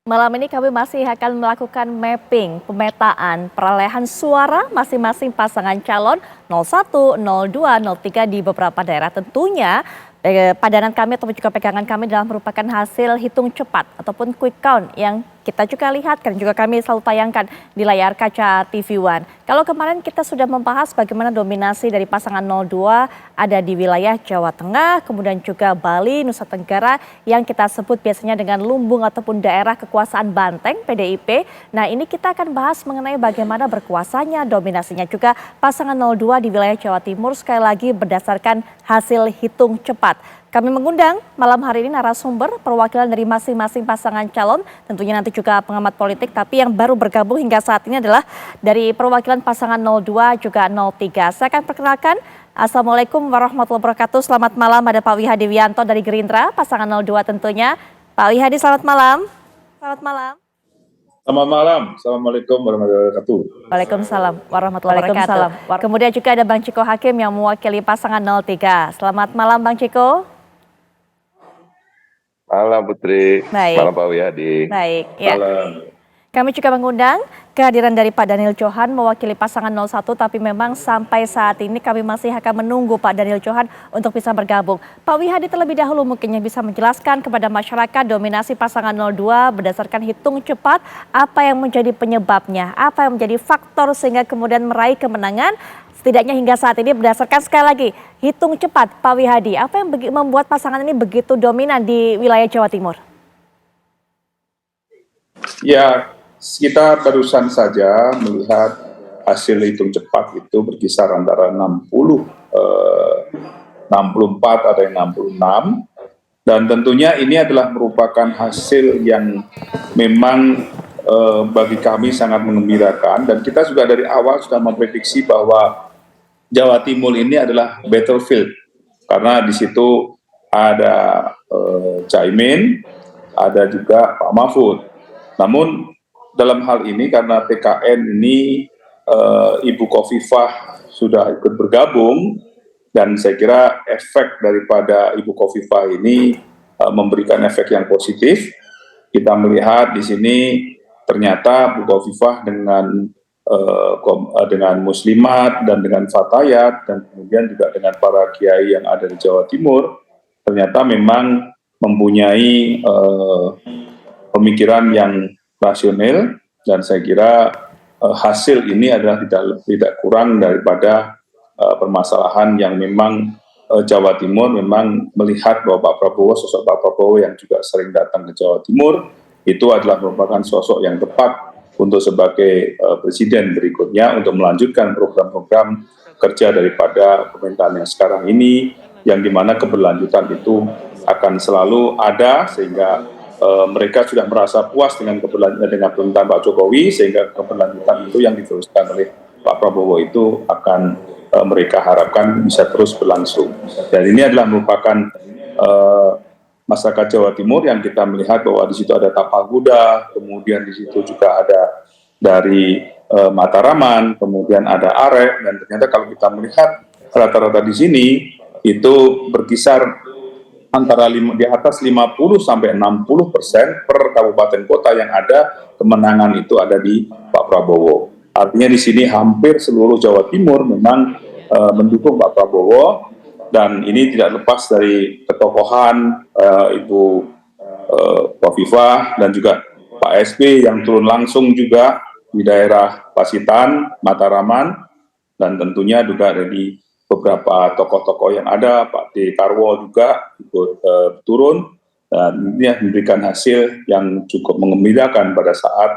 Malam ini kami masih akan melakukan mapping pemetaan perolehan suara masing-masing pasangan calon 01, 02, 03 di beberapa daerah. Tentunya padanan kami ataupun juga pegangan kami adalah merupakan hasil hitung cepat ataupun quick count yang kita juga lihat dan juga kami selalu tayangkan di layar kaca TV One. Kalau kemarin kita sudah membahas bagaimana dominasi dari pasangan 02 ada di wilayah Jawa Tengah, kemudian juga Bali, Nusa Tenggara yang kita sebut biasanya dengan lumbung ataupun daerah kekuasaan banteng PDIP. Nah ini kita akan bahas mengenai bagaimana berkuasanya, dominasinya juga pasangan 02 di wilayah Jawa Timur sekali lagi berdasarkan hasil hitung cepat. Kami mengundang malam hari ini narasumber perwakilan dari masing-masing pasangan calon, tentunya nanti juga pengamat politik, tapi yang baru bergabung hingga saat ini adalah dari perwakilan pasangan 02 juga 03. Saya akan perkenalkan, Assalamualaikum warahmatullahi wabarakatuh. Selamat malam, ada Pak Wihadi Wianto dari Gerindra, pasangan 02 tentunya. Pak Wihadi, selamat malam. Selamat malam. Selamat malam, Assalamualaikum warahmatullahi wabarakatuh. Waalaikumsalam warahmatullahi wabarakatuh. Kemudian juga ada Bang Ciko Hakim yang mewakili pasangan 03. Selamat malam Bang Ciko. Malam Putri, Baik. Malam Pak Wiyadi. Baik, ya. Malam. Kami juga mengundang kehadiran dari Pak Daniel Johan mewakili pasangan 01, tapi memang sampai saat ini kami masih akan menunggu Pak Daniel Johan untuk bisa bergabung. Pak Wihadi terlebih dahulu mungkin yang bisa menjelaskan kepada masyarakat dominasi pasangan 02 berdasarkan hitung cepat, apa yang menjadi penyebabnya, apa yang menjadi faktor sehingga kemudian meraih kemenangan. Setidaknya hingga saat ini berdasarkan sekali lagi hitung cepat Pak Wihadi, apa yang membuat pasangan ini begitu dominan di wilayah Jawa Timur? Ya, kita barusan saja melihat hasil hitung cepat itu berkisar antara 60, 64, ada yang 66. Dan tentunya ini adalah merupakan hasil yang memang bagi kami sangat menggembirakan. Dan kita juga dari awal sudah memprediksi bahwa Jawa Timur ini adalah battlefield. Karena di situ ada Caimin, ada juga Pak Mahfud. Namun dalam hal ini karena TKN ini Ibu Khofifah sudah ikut bergabung dan saya kira efek daripada Ibu Khofifah ini memberikan efek yang positif. Kita melihat di sini ternyata Bu Khofifah dengan muslimat dan dengan fatayat dan kemudian juga dengan para kiai yang ada di Jawa Timur ternyata memang mempunyai pemikiran yang rasional dan saya kira hasil ini adalah tidak kurang daripada permasalahan yang memang Jawa Timur memang melihat bahwa Pak Prabowo, sosok Pak Prabowo yang juga sering datang ke Jawa Timur itu adalah merupakan sosok yang tepat untuk sebagai presiden berikutnya untuk melanjutkan program-program kerja daripada pemerintahan yang sekarang ini yang dimana keberlanjutan itu akan selalu ada sehingga mereka sudah merasa puas dengan pemerintahan Pak Jokowi sehingga keberlanjutan itu yang diteruskan oleh Pak Prabowo itu akan mereka harapkan bisa terus berlangsung. Dan ini adalah merupakan masyarakat Jawa Timur yang kita melihat bahwa di situ ada tapal kuda, kemudian di situ juga ada dari Mataraman, kemudian ada Arek, dan ternyata kalau kita melihat rata-rata di sini itu berkisar antara di atas 50 sampai 60% per kabupaten kota yang ada kemenangan itu ada di Pak Prabowo. Artinya di sini hampir seluruh Jawa Timur memang mendukung Pak Prabowo. Dan ini tidak lepas dari ketokohan Ibu Khofifah dan juga Pak SB yang turun langsung juga di daerah Pasitan, Mataraman, dan tentunya juga dari beberapa tokoh-tokoh yang ada, Pak D. Karwo juga ikut turun, dan ini memberikan hasil yang cukup menggembirakan pada saat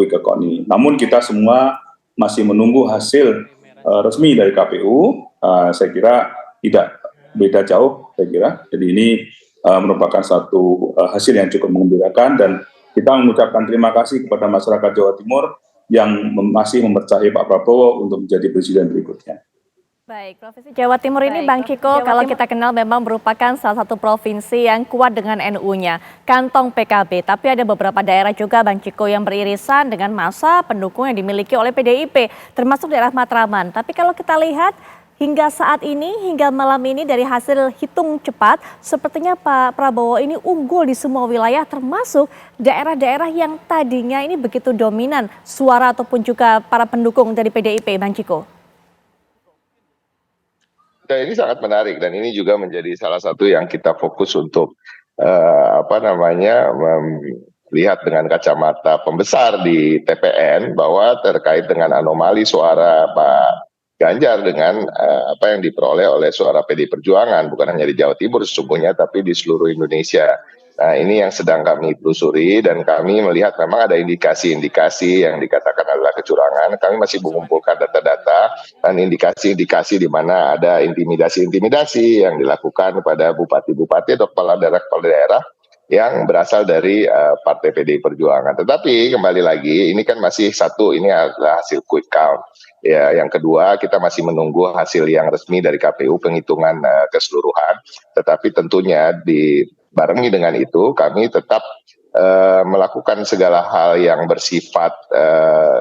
quick count ini. Namun kita semua masih menunggu hasil resmi dari KPU, saya kira tidak beda jauh saya kira. Jadi ini merupakan satu hasil yang cukup menggembirakan dan kita mengucapkan terima kasih kepada masyarakat Jawa Timur yang masih mempercayai Pak Prabowo untuk menjadi presiden berikutnya. Baik, Provinsi Jawa Timur ini Bang Ciko kalau kita kenal memang merupakan salah satu provinsi yang kuat dengan NU-nya, kantong PKB. Tapi ada beberapa daerah juga Bang Ciko yang beririsan dengan massa pendukung yang dimiliki oleh PDIP, termasuk daerah Matraman. Tapi kalau kita lihat hingga saat ini, hingga malam ini dari hasil hitung cepat, sepertinya Pak Prabowo ini unggul di semua wilayah termasuk daerah-daerah yang tadinya ini begitu dominan suara ataupun juga para pendukung dari PDIP, Bang Ciko. Nah, ini sangat menarik dan ini juga menjadi salah satu yang kita fokus untuk melihat dengan kacamata pembesar di TPN bahwa terkait dengan anomali suara Pak Ganjar dengan apa yang diperoleh oleh suara PDI Perjuangan bukan hanya di Jawa Timur sesungguhnya tapi di seluruh Indonesia. Nah, ini yang sedang kami telusuri dan kami melihat memang ada indikasi-indikasi yang dikatakan adalah kecurangan. Kami masih mengumpulkan data-data dan indikasi-indikasi di mana ada intimidasi-intimidasi yang dilakukan kepada bupati-bupati atau kepala daerah yang berasal dari Partai PDI Perjuangan. Tetapi kembali lagi, ini kan masih satu, ini adalah hasil quick count. Ya, yang kedua kita masih menunggu hasil yang resmi dari KPU penghitungan keseluruhan. Tetapi tentunya dibarengi dengan itu kami tetap melakukan segala hal yang bersifat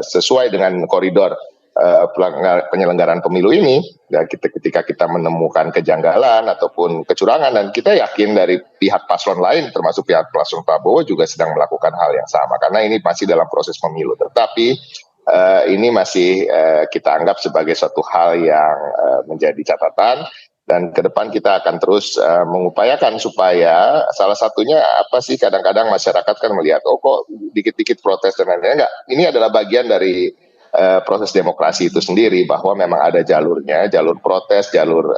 sesuai dengan koridor penyelenggaraan pemilu ini. Ya, ketika kita menemukan kejanggalan ataupun kecurangan dan kita yakin dari pihak paslon lain termasuk pihak paslon Prabowo juga sedang melakukan hal yang sama karena ini masih dalam proses pemilu. Tetapi ini masih kita anggap sebagai suatu hal yang menjadi catatan dan ke depan kita akan terus mengupayakan supaya salah satunya apa sih kadang-kadang masyarakat kan melihat oh kok dikit-dikit protes dan lain-lain. Enggak, ini adalah bagian dari proses demokrasi itu sendiri bahwa memang ada jalurnya, jalur protes, jalur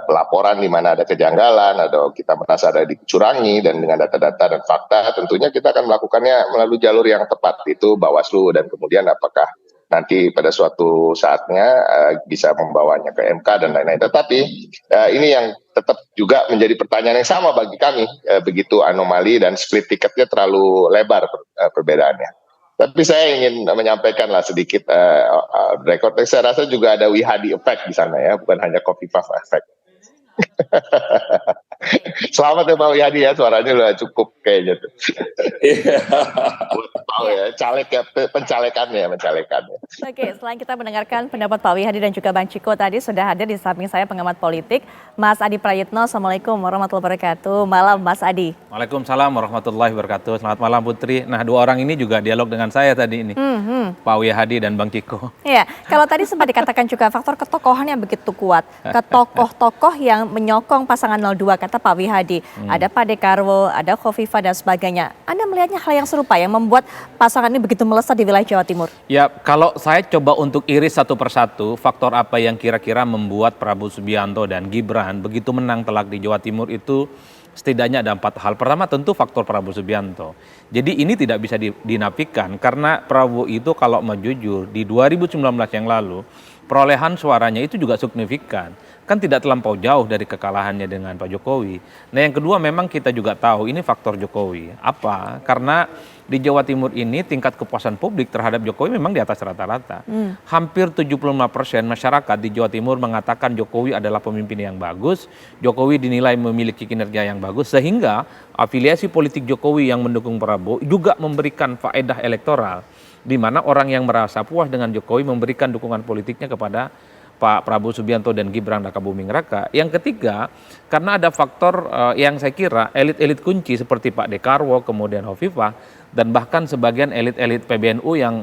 pelaporan di mana ada kejanggalan atau kita merasa ada dicurangi dan dengan data-data dan fakta tentunya kita akan melakukannya melalui jalur yang tepat itu Bawaslu dan kemudian apakah nanti pada suatu saatnya bisa membawanya ke MK dan lain-lain. Tetapi ini yang tetap juga menjadi pertanyaan yang sama bagi kami begitu anomali dan split ticketnya terlalu lebar perbedaannya. Tapi saya ingin menyampaikan lah sedikit rekor. Saya rasa juga ada Wihadi effect di sana ya, bukan hanya Khofifah effect. Selamat ya Pak Wihadi ya, suaranya udah cukup kayaknya tuh. Tahu ya, caleg ya, pencalekannya. Oke, selain kita mendengarkan pendapat Pak Wihadi dan juga Bang Ciko tadi sudah hadir di samping saya pengamat politik, Mas Adi Prayitno. Assalamualaikum warahmatullahi wabarakatuh. Malam Mas Adi. Waalaikumsalam warahmatullahi wabarakatuh. Selamat malam Putri. Nah, dua orang ini juga dialog dengan saya tadi ini, Pak Wihadi dan Bang Ciko. Iya, kalau tadi sempat dikatakan juga faktor ketokohan yang begitu kuat, ke tokoh-tokoh yang menyokong pasangan 02 kata Pak Wihadi. Ada Pak Dekarwo, ada Khofifah dan sebagainya. Anda melihatnya hal yang serupa yang membuat pasangan ini begitu melesat di wilayah Jawa Timur? Ya, kalau saya coba untuk iris satu persatu, faktor apa yang kira-kira membuat Prabowo Subianto dan Gibran begitu menang telak di Jawa Timur itu setidaknya ada 4 hal. Pertama tentu faktor Prabowo Subianto. Jadi ini tidak bisa dinafikan karena Prabowo itu kalau mau jujur di 2019 yang lalu perolehan suaranya itu juga signifikan. Kan tidak terlampau jauh dari kekalahannya dengan Pak Jokowi. Nah yang kedua memang kita juga tahu ini faktor Jokowi. Apa? Karena di Jawa Timur ini tingkat kepuasan publik terhadap Jokowi memang di atas rata-rata. Hampir 75% masyarakat di Jawa Timur mengatakan Jokowi adalah pemimpin yang bagus. Jokowi dinilai memiliki kinerja yang bagus. Sehingga afiliasi politik Jokowi yang mendukung Prabowo juga memberikan faedah elektoral. Di mana orang yang merasa puas dengan Jokowi memberikan dukungan politiknya kepada Pak Prabowo Subianto dan Gibran Rakabuming Raka. Yang ketiga, karena ada faktor yang saya kira elit-elit kunci seperti Pak Dekarwo, kemudian Khofifah, dan bahkan sebagian elit-elit PBNU yang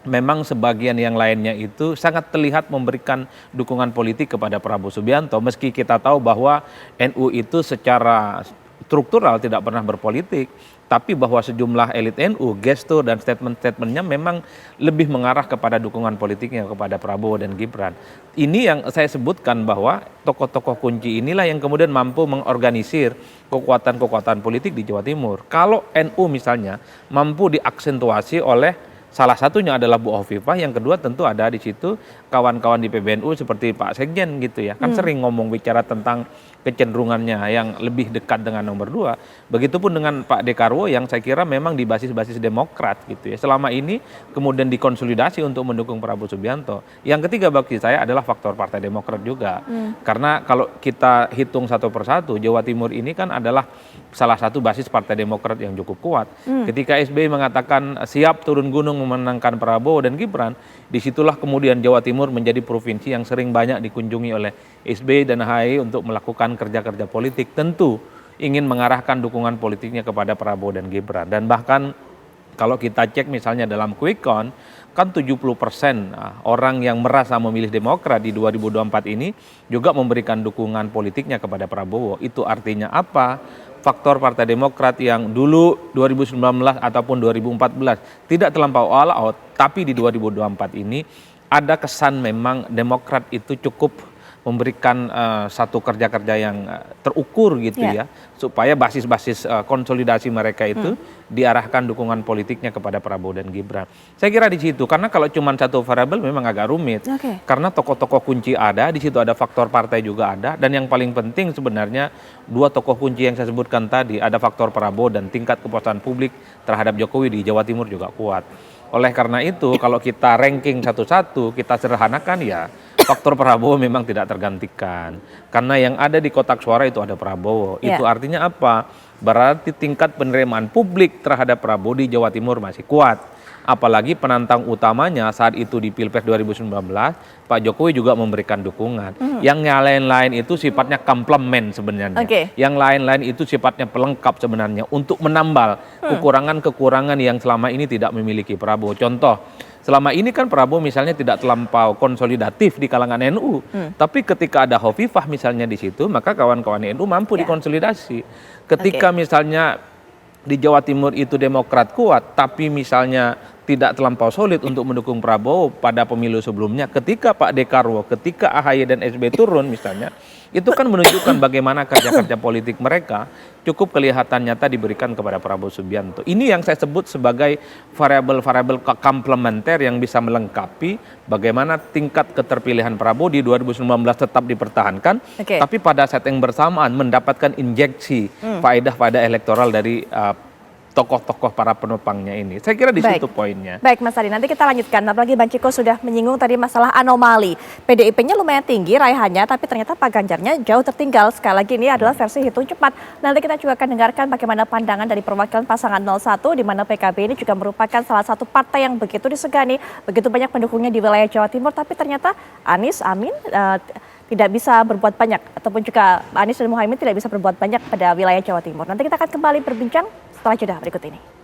memang sebagian yang lainnya itu sangat terlihat memberikan dukungan politik kepada Prabowo Subianto. Meski kita tahu bahwa NU itu secara struktural tidak pernah berpolitik, tapi bahwa sejumlah elit NU, gestur dan statement-statementnya memang lebih mengarah kepada dukungan politiknya kepada Prabowo dan Gibran. Ini yang saya sebutkan bahwa tokoh-tokoh kunci inilah yang kemudian mampu mengorganisir kekuatan-kekuatan politik di Jawa Timur. Kalau NU misalnya mampu diaksentuasi oleh salah satunya adalah Bu Khofifah, yang kedua tentu ada di situ kawan-kawan di PBNU seperti Pak Sekjen gitu ya. Kan sering ngomong bicara tentang kecenderungannya yang lebih dekat dengan nomor 2. Begitupun dengan Pak Dekarwo yang saya kira memang di basis-basis Demokrat gitu ya. Selama ini kemudian dikonsolidasi untuk mendukung Prabowo Subianto. Yang ketiga bagi saya adalah faktor Partai Demokrat juga. Karena kalau kita hitung satu persatu, Jawa Timur ini kan adalah salah satu basis Partai Demokrat yang cukup kuat. Ketika SBY mengatakan siap turun gunung memenangkan Prabowo dan Gibran, disitulah kemudian Jawa Timur menjadi provinsi yang sering banyak dikunjungi oleh SBY dan AHY untuk melakukan kerja-kerja politik. Tentu ingin mengarahkan dukungan politiknya kepada Prabowo dan Gibran. Dan bahkan kalau kita cek misalnya dalam quick count, kan 70% orang yang merasa memilih Demokrat di 2024 ini juga memberikan dukungan politiknya kepada Prabowo. Itu artinya apa? Faktor Partai Demokrat yang dulu 2019 ataupun 2014 tidak terlampau all out, tapi di 2024 ini ada kesan memang Demokrat itu cukup memberikan satu kerja-kerja yang terukur gitu ya, supaya basis-basis konsolidasi mereka itu diarahkan dukungan politiknya kepada Prabowo dan Gibran. Saya kira di situ, karena kalau cuma satu variabel memang agak rumit, karena tokoh-tokoh kunci ada, di situ ada faktor partai juga ada, dan yang paling penting sebenarnya dua tokoh kunci yang saya sebutkan tadi, ada faktor Prabowo dan tingkat kepuasan publik terhadap Jokowi di Jawa Timur juga kuat. Oleh karena itu, kalau kita ranking satu-satu, kita sederhanakan ya, faktor Prabowo memang tidak tergantikan. Karena yang ada di kotak suara itu ada Prabowo. Itu artinya apa? Berarti tingkat penerimaan publik terhadap Prabowo di Jawa Timur masih kuat. Apalagi penantang utamanya saat itu di Pilpres 2019, Pak Jokowi juga memberikan dukungan. Yang lain-lain itu sifatnya komplement sebenarnya. Yang lain-lain itu sifatnya pelengkap sebenarnya untuk menambal kekurangan-kekurangan yang selama ini tidak memiliki Prabowo. Contoh, selama ini kan Prabowo misalnya tidak terlampau konsolidatif di kalangan NU. Tapi ketika ada Hovifah misalnya di situ, maka kawan-kawan NU mampu dikonsolidasi. Ketika misalnya di Jawa Timur itu Demokrat kuat, tapi misalnya tidak terlampau solid untuk mendukung Prabowo pada pemilu sebelumnya, ketika Pak Dekarwo, ketika AHY dan SBY turun misalnya, itu kan menunjukkan bagaimana kerja-kerja politik mereka cukup kelihatan nyata diberikan kepada Prabowo Subianto. Ini yang saya sebut sebagai variabel-variabel komplementer yang bisa melengkapi bagaimana tingkat keterpilihan Prabowo di 2019 tetap dipertahankan, tapi pada saat yang bersamaan mendapatkan injeksi faedah-faedah elektoral dari tokoh-tokoh para penopangnya ini. Saya kira di situ poinnya. Baik Mas Adi, nanti kita lanjutkan. Apalagi Bang Ciko sudah menyinggung tadi masalah anomali. PDIP-nya lumayan tinggi raihannya, tapi ternyata Pak Ganjarnya jauh tertinggal. Sekali lagi ini adalah versi hitung cepat. Nanti kita juga akan dengarkan bagaimana pandangan dari perwakilan pasangan 01, di mana PKB ini juga merupakan salah satu partai yang begitu disegani, begitu banyak pendukungnya di wilayah Jawa Timur, tapi ternyata Anies, Amin, tidak bisa berbuat banyak, ataupun juga Anies dan Muhaimin tidak bisa berbuat banyak pada wilayah Jawa Timur. Nanti kita akan kembali berbincang setelah jeda berikut ini.